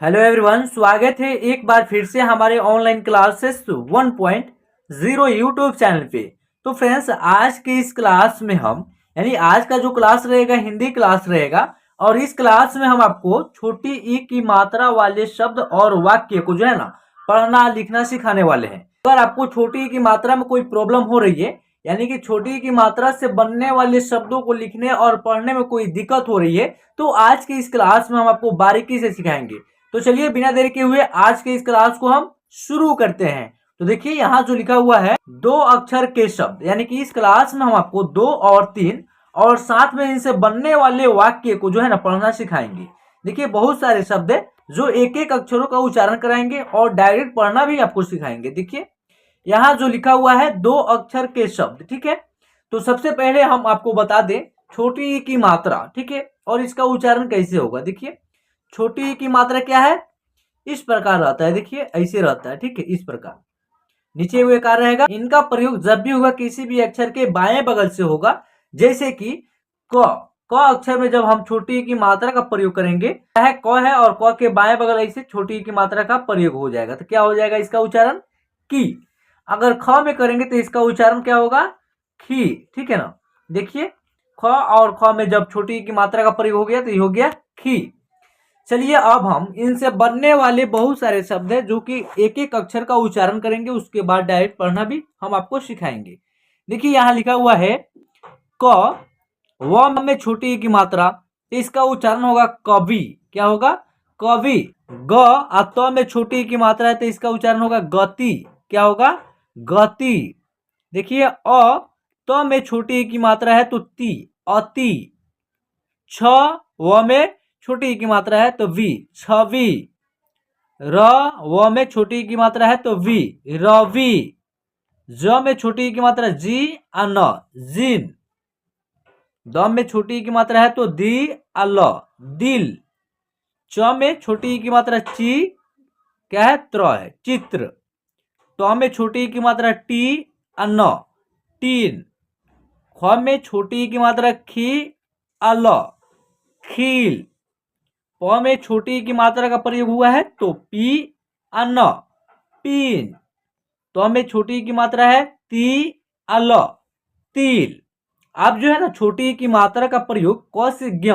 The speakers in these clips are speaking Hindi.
हेलो एवरीवन, स्वागत है एक बार फिर से हमारे ऑनलाइन क्लासेस 1.0 यूट्यूब चैनल पे। तो फ्रेंड्स, आज के इस क्लास में हम आज का जो क्लास रहेगा हिंदी क्लास रहेगा, और इस क्लास में हम आपको छोटी ई की मात्रा वाले शब्द और वाक्य को जो है ना पढ़ना लिखना सिखाने वाले हैं। अगर आपको छोटी ई की मात्रा में कोई प्रॉब्लम हो रही है, यानी कि छोटी ई की मात्रा से बनने वाले शब्दों को लिखने और पढ़ने में कोई दिक्कत हो रही है, तो आज के इस क्लास में हम आपको बारीकी से सिखाएंगे। तो चलिए बिना देरी के हुए आज के इस क्लास को हम शुरू करते हैं। तो देखिए यहाँ जो लिखा हुआ है दो अक्षर के शब्द, यानी कि इस क्लास में हम आपको 2 और 3 और साथ में इनसे बनने वाले वाक्य को जो है ना पढ़ना सिखाएंगे। देखिए बहुत सारे शब्द है जो एक एक अक्षरों का उच्चारण कराएंगे और डायरेक्ट पढ़ना भी आपको सिखाएंगे। देखिए यहाँ जो लिखा हुआ है 2 अक्षर के शब्द, ठीक है। तो सबसे पहले हम आपको बता दें छोटी ई की मात्रा, ठीक है, और इसका उच्चारण कैसे होगा। देखिए छोटी ई की मात्रा क्या है, इस प्रकार रहता है। देखिए ऐसे रहता है, ठीक है, इस प्रकार नीचे हुए कार रहेगा। इनका प्रयोग जब भी होगा किसी भी अक्षर के बाएं बगल से होगा, जैसे कि क अक्षर में जब हम छोटी ई की मात्रा का प्रयोग करेंगे, है क है और क के बाएं बगल ऐसे छोटी ई की मात्रा का प्रयोग हो जाएगा, तो क्या हो जाएगा इसका उच्चारण की। अगर ख में करेंगे तो इसका उच्चारण क्या होगा खी, ठीक है ना। देखिए ख और ख में जब छोटी ई की मात्रा का प्रयोग हो गया तो ये हो गया खी। चलिए अब हम इनसे बनने वाले बहुत सारे शब्द हैं जो कि एक एक अक्षर का उच्चारण करेंगे, उसके बाद डायरेक्ट पढ़ना भी हम आपको सिखाएंगे। देखिए यहाँ लिखा हुआ है क, व में छोटी ई की मात्रा, तो इसका उच्चारण होगा कवि। क्या होगा कवि। ग और त में छोटी ई की मात्रा है तो इसका उच्चारण होगा गति। क्या होगा गति। देखिए त में छोटी ई की मात्रा है तो ती, अति। छ व में छोटी ई की मात्रा है तो वी, छवि। र व में छोटी ई की मात्रा है तो वी, रवि। ज में छोटी ई की मात्रा जी और न, जिन। द में छोटी ई की मात्रा है तो दी और ल, दिल। च में छोटी ई की मात्रा ची, क्या है त्र है, चित्र। ट में छोटी ई की मात्रा टी और न, टीन। ख में छोटी ई की मात्रा खी और ल, खील। प में छोटी ई की मात्रा का प्रयोग हुआ है तो पी और न, पीन। तो में छोटी ई की मात्रा है ती और ल, तिल। आप जो है ना छोटी ई की मात्रा का प्रयोग क से ज्ञ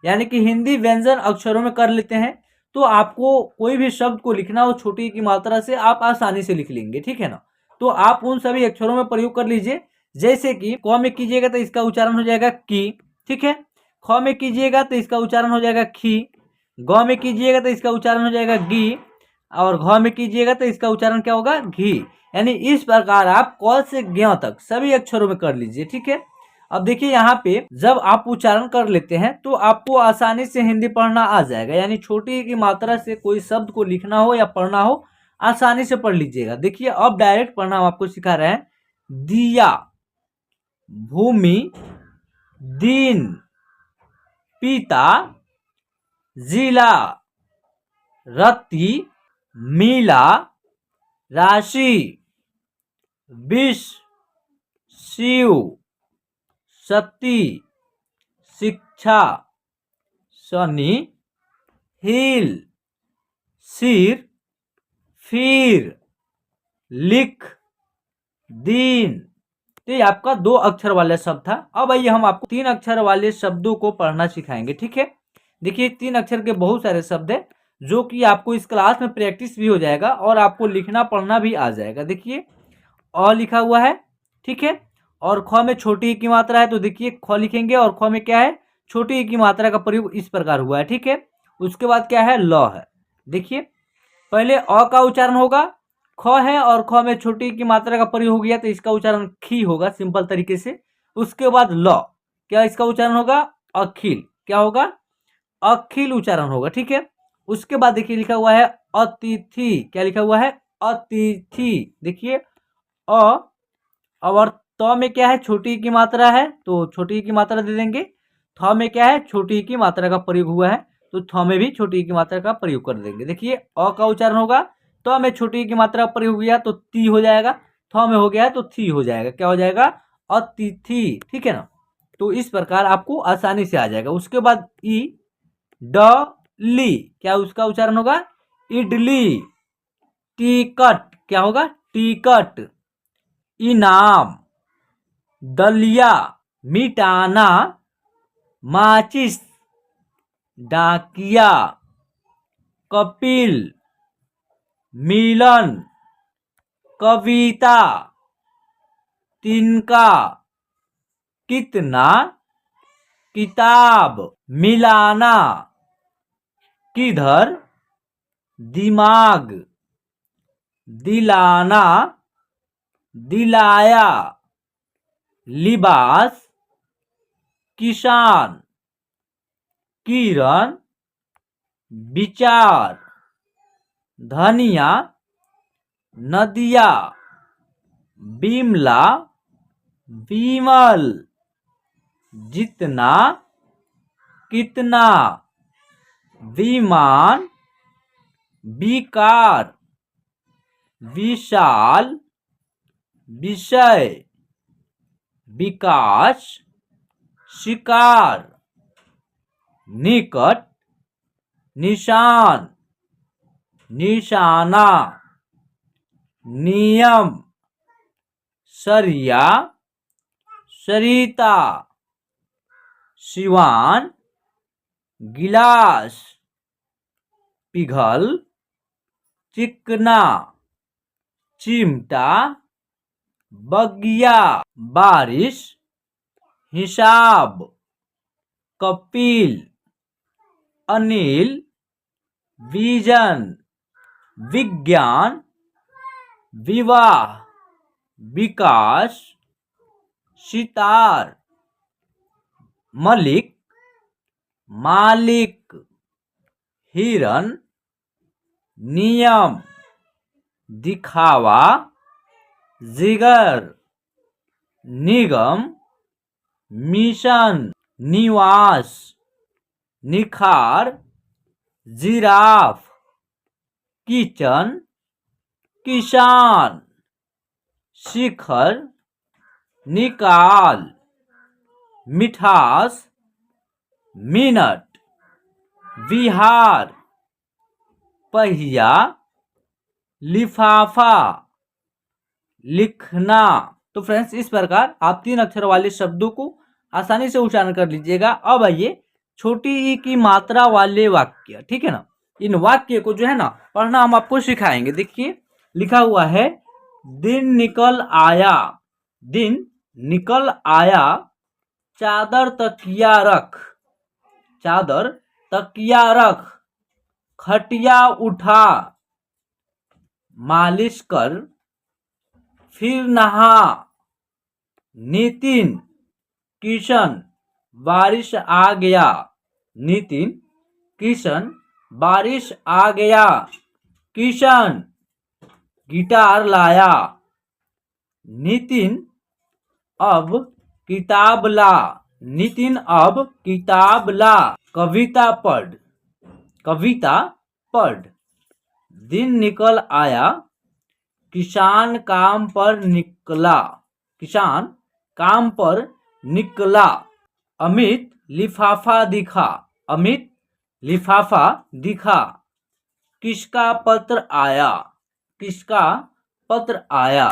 यानी कि हिंदी व्यंजन अक्षरों में कर लेते हैं, तो आपको कोई भी शब्द को लिखना हो छोटी ई की मात्रा से आप आसानी से लिख लेंगे, ठीक है ना। तो आप उन सभी अक्षरों में प्रयोग कर लीजिए। जैसे कि क में कीजिएगा तो इसका उच्चारण हो जाएगा की, ठीक है। ख में कीजिएगा तो इसका उच्चारण हो जाएगा खी। ग में कीजिएगा तो इसका उच्चारण हो जाएगा गी, और घ में कीजिएगा तो इसका उच्चारण क्या होगा घी। यानी इस प्रकार आप क से ज्ञ तक सभी अक्षरों में कर लीजिए, ठीक है। अब देखिए यहाँ पे जब आप उच्चारण कर लेते हैं तो आपको आसानी से हिंदी पढ़ना आ जाएगा। यानी छोटी ई की मात्रा से कोई शब्द को लिखना हो या पढ़ना हो आसानी से पढ़ लीजिएगा। देखिए अब डायरेक्ट पढ़ना हम आपको सिखा रहे हैं। दिया, भूमि, दिन, पिता, जिला, रत्ती, मीला, राशि, विष, शिव, सती, शिक्षा, शनि, हील, सिर, फिर, लिख, दिन। तो ये आपका 2 अक्षर वाला शब्द था। अब आइए हम आपको 3 अक्षर वाले शब्दों को पढ़ना सिखाएंगे, ठीक है। देखिए 3 अक्षर के बहुत सारे शब्द है जो कि आपको इस क्लास में प्रैक्टिस भी हो जाएगा और आपको लिखना पढ़ना भी आ जाएगा। देखिए अ लिखा हुआ है, ठीक है, और ख में छोटी ई की मात्रा है तो देखिए ख लिखेंगे और ख में क्या है छोटी ई की मात्रा का प्रयोग इस प्रकार हुआ है, ठीक है। उसके बाद क्या है ल है। देखिए पहले अ का उच्चारण होगा, ख है और ख में छोटी की मात्रा का प्रयोग हो गया तो इसका उच्चारण खी होगा सिंपल तरीके से। उसके बाद ल, क्या इसका उच्चारण होगा अखिल। क्या होगा अखिल उच्चारण होगा, ठीक है। उसके बाद देखिए लिखा हुआ है अतिथि। क्या लिखा हुआ है अतिथि। देखिए अ, और त में क्या है छोटी ई की मात्रा है तो छोटी ई की मात्रा दे देंगे। थ में क्या है छोटी ई की मात्रा का प्रयोग हुआ है तो थ में भी छोटी ई की मात्रा का प्रयोग कर देंगे। देखिए अ का उच्चारण होगा, तो में छोटी ई की मात्रा प्रयोग हुआ तो ती हो जाएगा, थ में हो गया तो थी हो जाएगा। क्या हो जाएगा अतिथि, ठीक है ना। तो इस प्रकार आपको आसानी से आ जाएगा। उसके बाद ई, ड, ली, क्या उसका उच्चारण होगा? इडली। टिकट क्या होगा? टिकट। इनाम, दलिया, मिटाना, माचिस, डाकिया, कपिल, मिलन, कविता, तिनका, कितना, किताब, मिलाना, किधर, दिमाग, दिलाना, दिलाया, लिबास, किसान, किरण, विचार, धनिया, नदिया, बिमला, विमल, जितना, कितना, विमान, विकार, विशाल, विषय, विकास, शिकार, निकट, निशान, निशाना, नियम, सरिया, सरिता, सिवान, गिलास, पिघल, चिकना, चिमटा, बगिया, बारिश, हिसाब, कपिल, अनिल, विजन, विज्ञान, विवाह, विकास, सितार, मलिक, मालिक, हिरन, नियम, दिखावा, जिगर, निगम, मिशन, निवास, निखार, जिराफ, किचन, किसान, शिखर, निकाल, मिठास, मिनट, विहार, पहिया, लिफाफा, लिखना। तो फ्रेंड्स इस प्रकार आप 3 अक्षर वाले शब्दों को आसानी से उच्चारण कर लीजिएगा। अब आइए छोटी ई की मात्रा वाले वाक्य, ठीक है ना। इन वाक्य को जो है ना पढ़ना हम आपको सिखाएंगे। देखिए लिखा हुआ है, दिन निकल आया, दिन निकल आया, चादर तकिया रख, चादर तकिया रख, खटिया उठा, मालिश कर, फिर नहा, नितिन, किशन, बारिश आ गया, नितिन, किशन, बारिश आ गया, किशन, गिटार लाया, नितिन, अब किताब ला, नितिन अब किताब ला, कविता पढ़, कविता पढ़, दिन निकल आया, किसान काम पर निकला, किसान काम पर निकला, अमित लिफाफा दिखा, अमित लिफाफा दिखा, किसका पत्र आया, किसका पत्र आया,